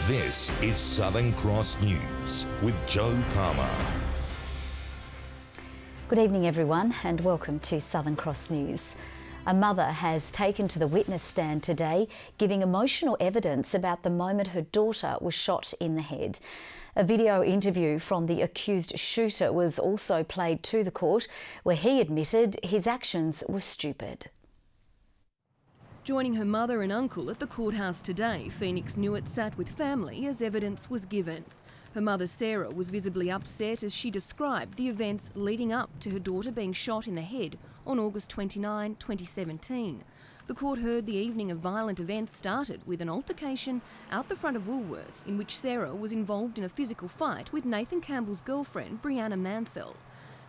This is Southern Cross News with Jo Palmer. Good evening everyone and welcome to Southern Cross News. A mother has taken to the witness stand today, giving emotional evidence about the moment her daughter was shot in the head. A video interview from the accused shooter was also played to the court, where he admitted his actions were stupid. Joining her mother and uncle at the courthouse today, Phoenix Newitt sat with family as evidence was given. Her mother Sarah was visibly upset as she described the events leading up to her daughter being shot in the head on August 29, 2017. The court heard the evening of violent events started with an altercation out the front of Woolworths in which Sarah was involved in a physical fight with Nathan Campbell's girlfriend Brianna Mansell.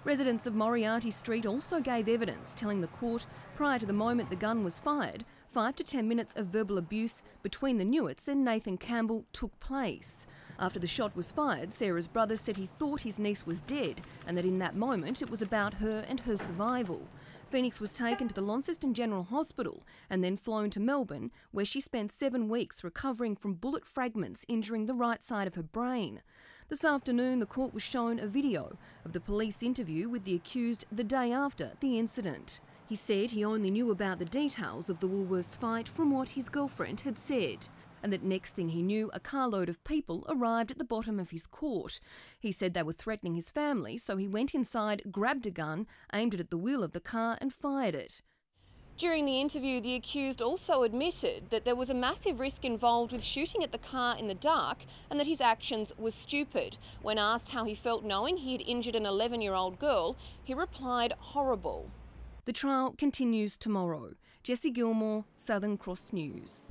Residents of Moriarty Street also gave evidence, telling the court prior to the moment the gun was fired, 5 to 10 minutes of verbal abuse between the Newitts and Nathan Campbell took place. After the shot was fired, Sarah's brother said he thought his niece was dead and that in that moment it was about her and her survival. Phoenix was taken to the Launcuston General Hospital and then flown to Melbourne, where she spent 7 weeks recovering from bullet fragments injuring the right side of her brain. This afternoon, the court was shown a video of the police interview with the accused the day after the incident. He said he only knew about the details of the Woolworths fight from what his girlfriend had said, and that next thing he knew, a carload of people arrived at the bottom of his court. He said they were threatening his family, so he went inside, grabbed a gun, aimed it at the wheel of the car and fired it. During the interview, the accused also admitted that there was a massive risk involved with shooting at the car in the dark and that his actions were stupid. When asked how he felt knowing he had injured an 11-year-old girl, he replied, "Horrible." The trial continues tomorrow. Jessie Gilmour, Southern Cross News.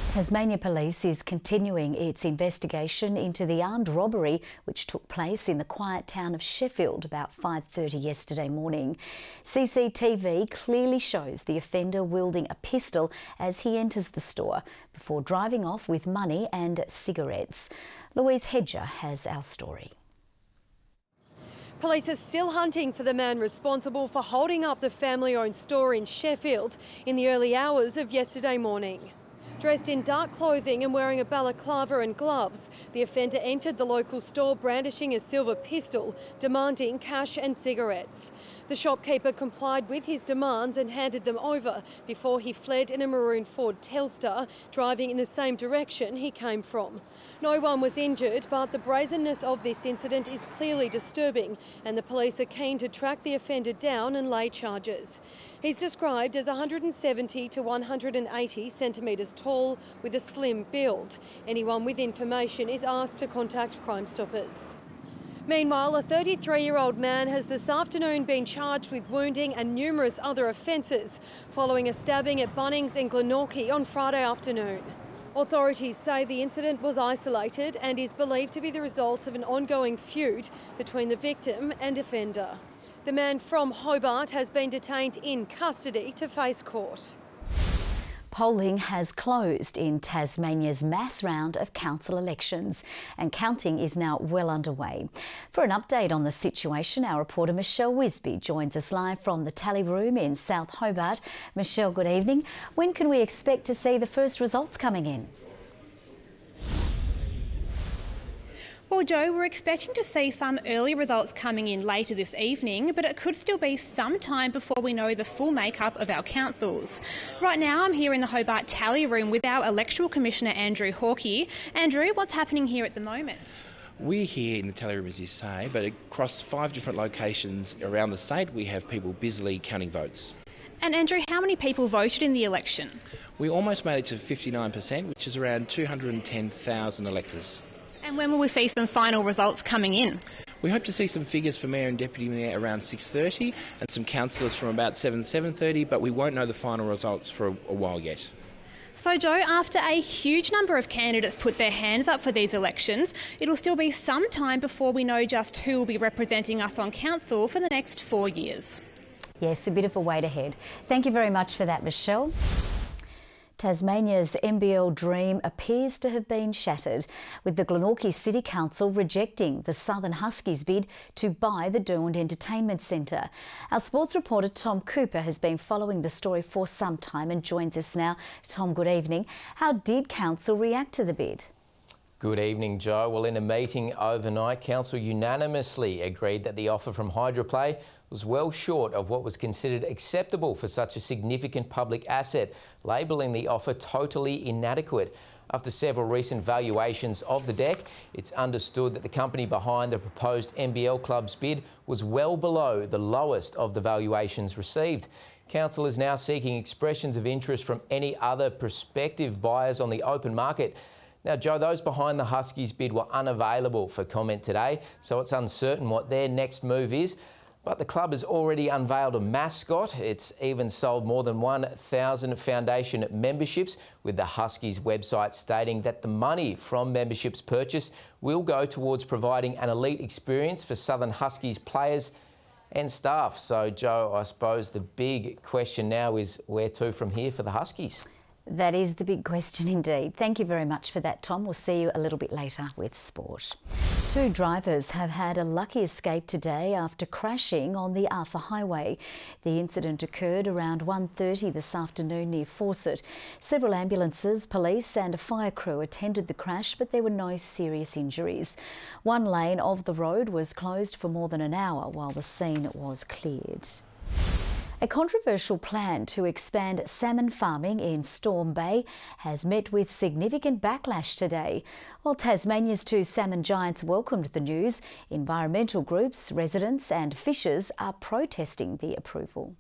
Tasmania Police is continuing its investigation into the armed robbery which took place in the quiet town of Sheffield about 5:30 yesterday morning. CCTV clearly shows the offender wielding a pistol as he enters the store before driving off with money and cigarettes. Louise Hedger has our story. Police are still hunting for the man responsible for holding up the family-owned store in Sheffield in the early hours of yesterday morning. Dressed in dark clothing and wearing a balaclava and gloves, the offender entered the local store brandishing a silver pistol, demanding cash and cigarettes. The shopkeeper complied with his demands and handed them over before he fled in a maroon Ford Telstar, driving in the same direction he came from. No one was injured, but the brazenness of this incident is clearly disturbing, and the police are keen to track the offender down and lay charges. He's described as 170 to 180 centimetres tall with a slim build. Anyone with information is asked to contact Crime Stoppers. Meanwhile, a 33-year-old man has this afternoon been charged with wounding and numerous other offences following a stabbing at Bunnings in Glenorchy on Friday afternoon. Authorities say the incident was isolated and is believed to be the result of an ongoing feud between the victim and offender. The man from Hobart has been detained in custody to face court. Polling has closed in Tasmania's mass round of council elections and counting is now well underway. For an update on the situation, our reporter Michelle WISBEY joins us live from the tally room in South Hobart. Michelle, good evening. When can we expect to see the first results coming in? Well, Jo, we're expecting to see some early results coming in later this evening, but it could still be some time before we know the full makeup of our councils. Right now, I'm here in the Hobart Tally Room with our Electoral Commissioner, Andrew HAWKEY. Andrew, what's happening here at the moment? We're here in the tally room, as you say, but across 5 different locations around the state, we have people busily counting votes. And Andrew, how many people voted in the election? We almost made it to 59%, which is around 210,000 electors. And when will we see some final results coming in? We hope to see some figures for Mayor and Deputy Mayor around 6:30 and some councillors from about 7:30, but we won't know the final results for a while yet. So, Jo, after a huge number of candidates put their hands up for these elections, it'll still be some time before we know just who will be representing us on council for the next 4 years. Yes, a bit of a wait ahead. Thank you very much for that, Michelle. Tasmania's NBL dream appears to have been shattered, with the Glenorchy City Council rejecting the Southern Huskies' bid to buy the DUNN Entertainment Centre. Our sports reporter Tom Cooper has been following the story for some time and joins us now. Tom, good evening. How did Council react to the bid? Good evening, Joe. Well, in a meeting overnight, Council unanimously agreed that the offer from Hydroplay was well short of what was considered acceptable for such a significant public asset, labelling the offer totally inadequate. After several recent valuations of the deck, it's understood that the company behind the proposed NBL club's bid was well below the lowest of the valuations received. Council is now seeking expressions of interest from any other prospective buyers on the open market. Now, Joe, those behind the Huskies bid were unavailable for comment today, so it's uncertain what their next move is. But the club has already unveiled a mascot. It's even sold more than 1,000 foundation memberships, with the Huskies website stating that the money from memberships purchased will go towards providing an elite experience for Southern Huskies players and staff. So, Joe, I suppose the big question now is where to from here for the Huskies? That is the big question indeed. Thank you very much for that, Tom. We'll see you a little bit later with sport. 2 drivers have had a lucky escape today after crashing on the Arthur Highway. The incident occurred around 1:30 this afternoon near Fawcett. Several ambulances, police and a fire crew attended the crash, but there were no serious injuries. One lane of the road was closed for more than an hour while the scene was cleared. A controversial plan to expand salmon farming in Storm Bay has met with significant backlash today. While Tasmania's 2 salmon giants welcomed the news, environmental groups, residents and fishers are protesting the approval.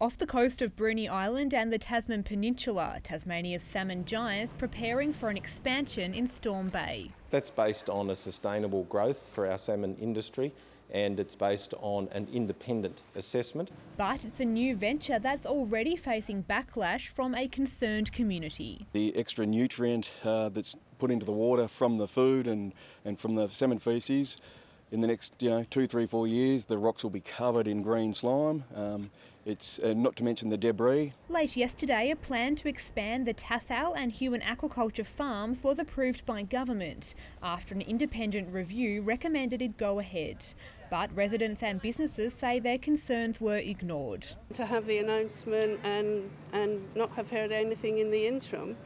Off the coast of Bruny Island and the Tasman Peninsula, Tasmania's salmon giants preparing for an expansion in Storm Bay. That's based on a sustainable growth for our salmon industry, and it's based on an independent assessment. But it's a new venture that's already facing backlash from a concerned community. The extra nutrient that's put into the water from the food and from the salmon faeces, in the next 2, 3, 4 years, the rocks will be covered in green slime. It's not to mention the debris. Late yesterday, a plan to expand the Tassal and Huon aquaculture farms was approved by government after an independent review recommended it go ahead. But residents and businesses say their concerns were ignored. To have the announcement and not have heard anything in the interim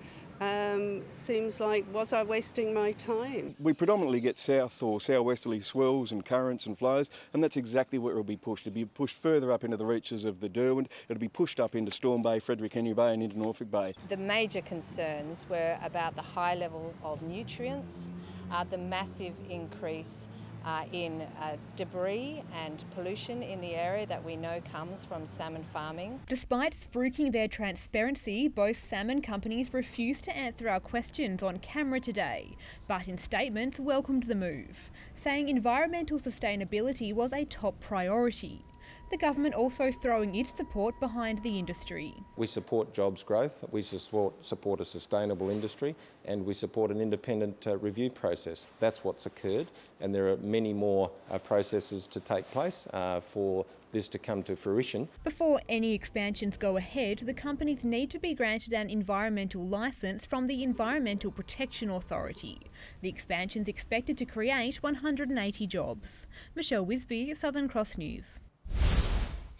seems like, was I wasting my time? We predominantly get south or southwesterly swells and currents and flows, and that's exactly where it will be pushed. It'll be pushed further up into the reaches of the Derwent. It'll be pushed up into Storm Bay, Frederick Henry Bay and into Norfolk Bay. The major concerns were about the high level of nutrients, the massive increase in debris and pollution in the area that we know comes from salmon farming. Despite spruiking their transparency, both salmon companies refused to answer our questions on camera today, but in statements welcomed the move, saying environmental sustainability was a top priority. The government also throwing its support behind the industry. We support jobs growth, we support a sustainable industry, and we support an independent review process. That's what's occurred, and there are many more processes to take place for this to come to fruition. Before any expansions go ahead, the companies need to be granted an environmental licence from the Environmental Protection Authority. The expansion's expected to create 180 jobs. Michelle Wisbey, Southern Cross News.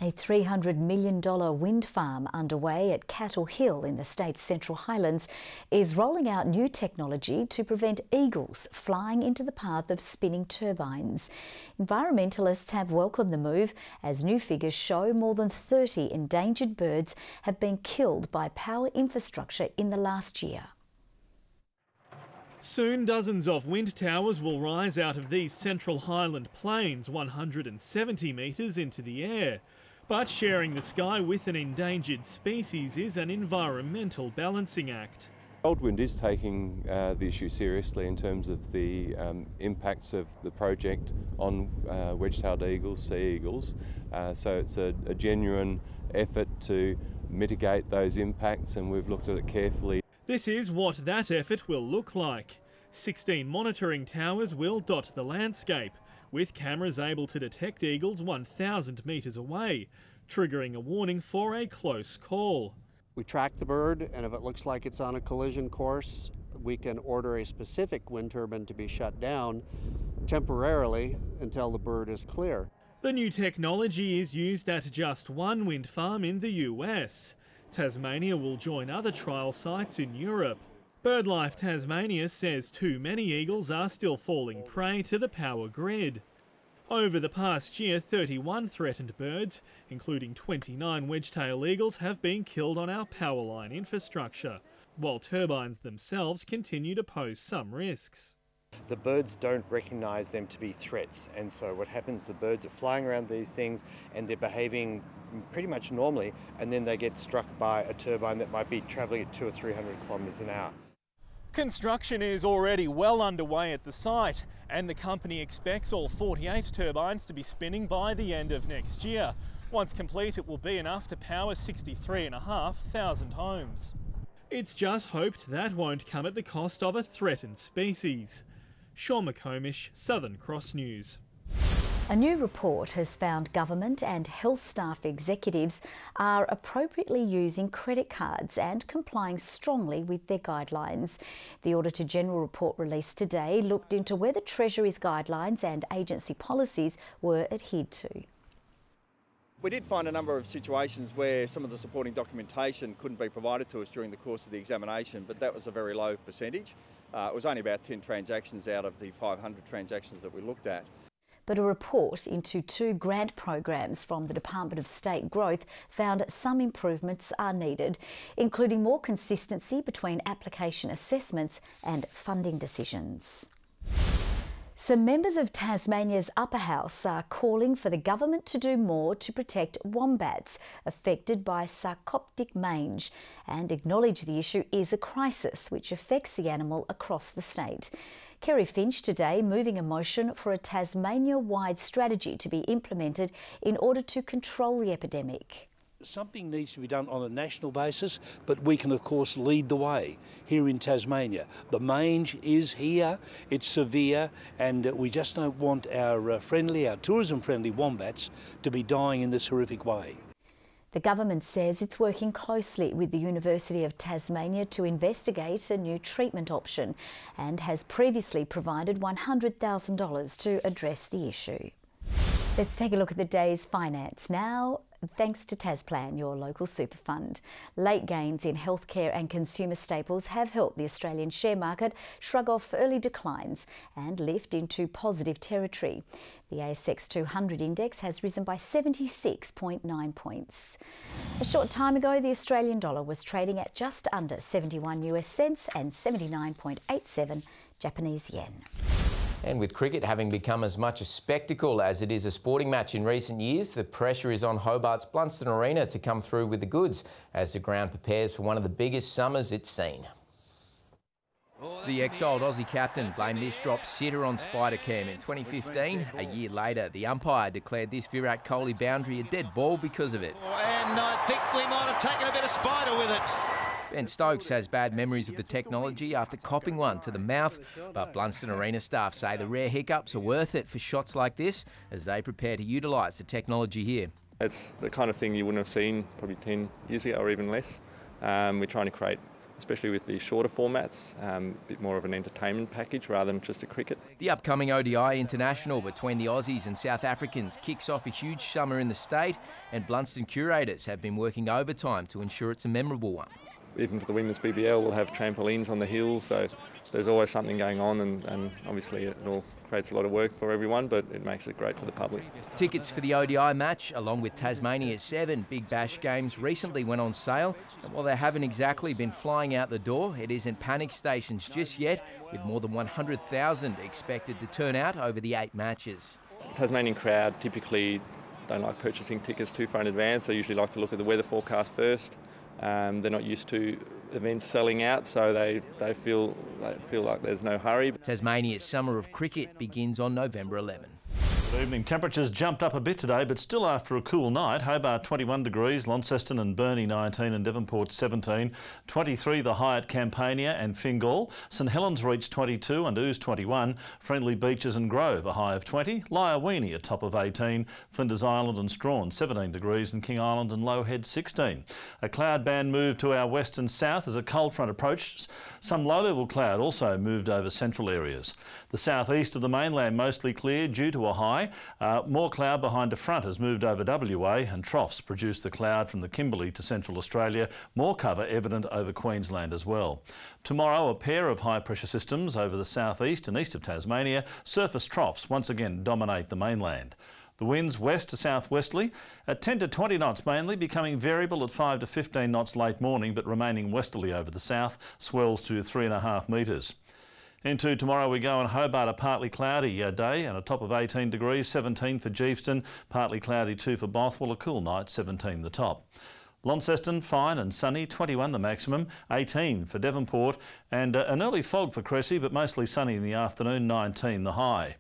A $300 million wind farm underway at Cattle Hill in the state's Central Highlands is rolling out new technology to prevent eagles flying into the path of spinning turbines. Environmentalists have welcomed the move as new figures show more than 30 endangered birds have been killed by power infrastructure in the last year. Soon dozens of wind towers will rise out of these Central Highland plains 170 metres into the air. But sharing the sky with an endangered species is an environmental balancing act. Goldwind is taking the issue seriously in terms of the impacts of the project on wedge-tailed eagles, sea eagles. So it's a genuine effort to mitigate those impacts, and we've looked at it carefully. This is what that effort will look like. 16 monitoring towers will dot the landscape, with cameras able to detect eagles 1,000 metres away, triggering a warning for a close call. We track the bird, and if it looks like it's on a collision course, we can order a specific wind turbine to be shut down temporarily until the bird is clear. The new technology is used at just one wind farm in the US. Tasmania will join other trial sites in Europe. BirdLife Tasmania says too many eagles are still falling prey to the power grid. Over the past year, 31 threatened birds, including 29 wedge-tailed eagles, have been killed on our power line infrastructure, while turbines themselves continue to pose some risks. The birds don't recognise them to be threats, and so what happens, the birds are flying around these things and they're behaving pretty much normally, and then they get struck by a turbine that might be travelling at 200 or 300 kilometres an hour. Construction is already well underway at the site, and the company expects all 48 turbines to be spinning by the end of next year. Once complete, it will be enough to power 63,500 homes. It's just hoped that won't come at the cost of a threatened species. MCCOMISH, Southern Cross News. A new report has found government and health staff executives are appropriately using credit cards and complying strongly with their guidelines. The Auditor-General report released today looked into whether Treasury's guidelines and agency policies were adhered to. We did find a number of situations where some of the supporting documentation couldn't be provided to us during the course of the examination, but that was a very low percentage. It was only about 10 transactions out of the 500 transactions that we looked at. But a report into 2 grant programs from the Department of State Growth found some improvements are needed, including more consistency between application assessments and funding decisions. Some members of Tasmania's upper house are calling for the government to do more to protect wombats affected by sarcoptic mange and acknowledge the issue is a crisis which affects the animal across the state. KERRY FINCH today moving a motion for a Tasmania-wide strategy to be implemented in order to control the epidemic. Something needs to be done on a national basis, but we can of course lead the way here in Tasmania. The mange is here, it's severe, and we just don't want our tourism-friendly wombats to be dying in this horrific way. The government says it's working closely with the University of Tasmania to investigate a new treatment option and has previously provided $100,000 to address the issue. Let's take a look at the day's finance now. Thanks to TasPlan, your local super fund. Late gains in healthcare and consumer staples have helped the Australian share market shrug off early declines and lift into positive territory. The ASX 200 index has risen by 76.9 points. A short time ago, the Australian dollar was trading at just under 71 US cents and 79.87 Japanese yen. And with cricket having become as much a spectacle as it is a sporting match in recent years, the pressure is on Hobart's BLUNDSTONE Arena to come through with the goods as the ground prepares for one of the biggest summers it's seen. The ex-old Aussie captain blamed this drop sitter on Spider-Cam in 2015. A year later, the umpire declared this Virat Kohli boundary a dead ball because of it. And I think we might have taken a bit of spider with it. Ben Stokes has bad memories of the technology after copping one to the mouth, but BLUNDSTONE Arena staff say the rare hiccups are worth it for shots like this as they prepare to utilise the technology here. It's the kind of thing you wouldn't have seen probably 10 years ago or even less. We're trying to create, especially with the shorter formats, a bit more of an entertainment package rather than just a cricket. The upcoming ODI International between the Aussies and South Africans kicks off a huge summer in the state, and BLUNDSTONE curators have been working overtime to ensure it's a memorable one. Even for the women's BBL, we'll have trampolines on the hill, so there's always something going on, and obviously it all creates a lot of work for everyone, but it makes it great for the public. Tickets for the ODI match, along with Tasmania's 7 Big Bash games, recently went on sale, and while they haven't exactly been flying out the door, it isn't panic stations just yet, with more than 100,000 expected to turn out over the 8 matches. The Tasmanian crowd typically don't like purchasing tickets too far in advance. They usually like to look at the weather forecast first. They're not used to events selling out, so they feel like there's no hurry. Tasmania's summer of cricket begins on November 11. Good evening. Temperatures jumped up a bit today, but still after a cool night. Hobart 21 degrees, Launceston and Burnie 19 and Devonport 17. 23 the high at Campania and Fingal. St Helens reached 22 and Ouse 21. Friendly Beaches and Grove a high of 20. Lyoweeney a top of 18. Flinders Island and Strawn 17 degrees and King Island and Lowhead 16. A cloud band moved to our west and south as a cold front approached. Some low-level cloud also moved over central areas. The southeast of the mainland mostly clear due to a high WA. More cloud behind a front has moved over WA, and troughs produce the cloud from the Kimberley to central Australia. More cover evident over Queensland as well. Tomorrow, a pair of high-pressure systems over the southeast and east of Tasmania. Surface troughs once again dominate the mainland. The winds west to southwesterly at 10 to 20 knots mainly, becoming variable at 5 to 15 knots late morning, but remaining westerly over the south, swells to 3.5 metres. Into tomorrow we go, in Hobart, a partly cloudy day and a top of 18 degrees, 17 for Geeveston, partly cloudy too for Bothwell, a cool night, 17 the top. Launceston, fine and sunny, 21 the maximum, 18 for Devonport, and an early fog for Cressy, but mostly sunny in the afternoon, 19 the high.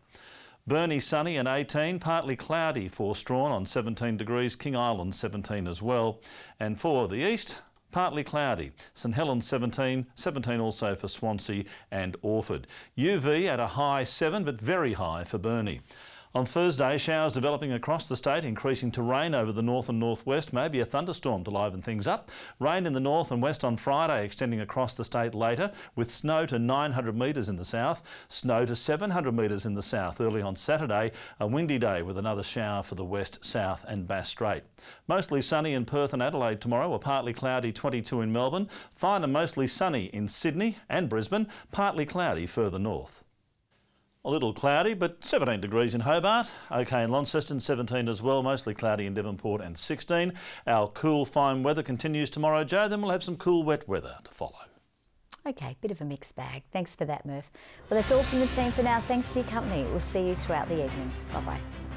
Burnie sunny and 18, partly cloudy for Strawn on 17 degrees, King Island 17 as well. And for the east, partly cloudy, St Helens 17, 17 also for Swansea and Orford. UV at a high 7, but very high for Burnie. On Thursday, showers developing across the state, increasing to rain over the north and northwest, maybe a thunderstorm to liven things up. Rain in the north and west on Friday, extending across the state later, with snow to 900 metres in the south, snow to 700 metres in the south early on Saturday. A windy day with another shower for the west, south and Bass Strait. Mostly sunny in Perth and Adelaide tomorrow, a partly cloudy 22 in Melbourne. Fine and mostly sunny in Sydney and Brisbane, partly cloudy further north. A little cloudy, but 17 degrees in Hobart. OK in Launceston, 17 as well, mostly cloudy in Devonport and 16. Our cool, fine weather continues tomorrow, Joe. Then we'll have some cool, wet weather to follow. OK, bit of a mixed bag. Thanks for that, Murph. Well, that's all from the team for now. Thanks for your company. We'll see you throughout the evening. Bye-bye.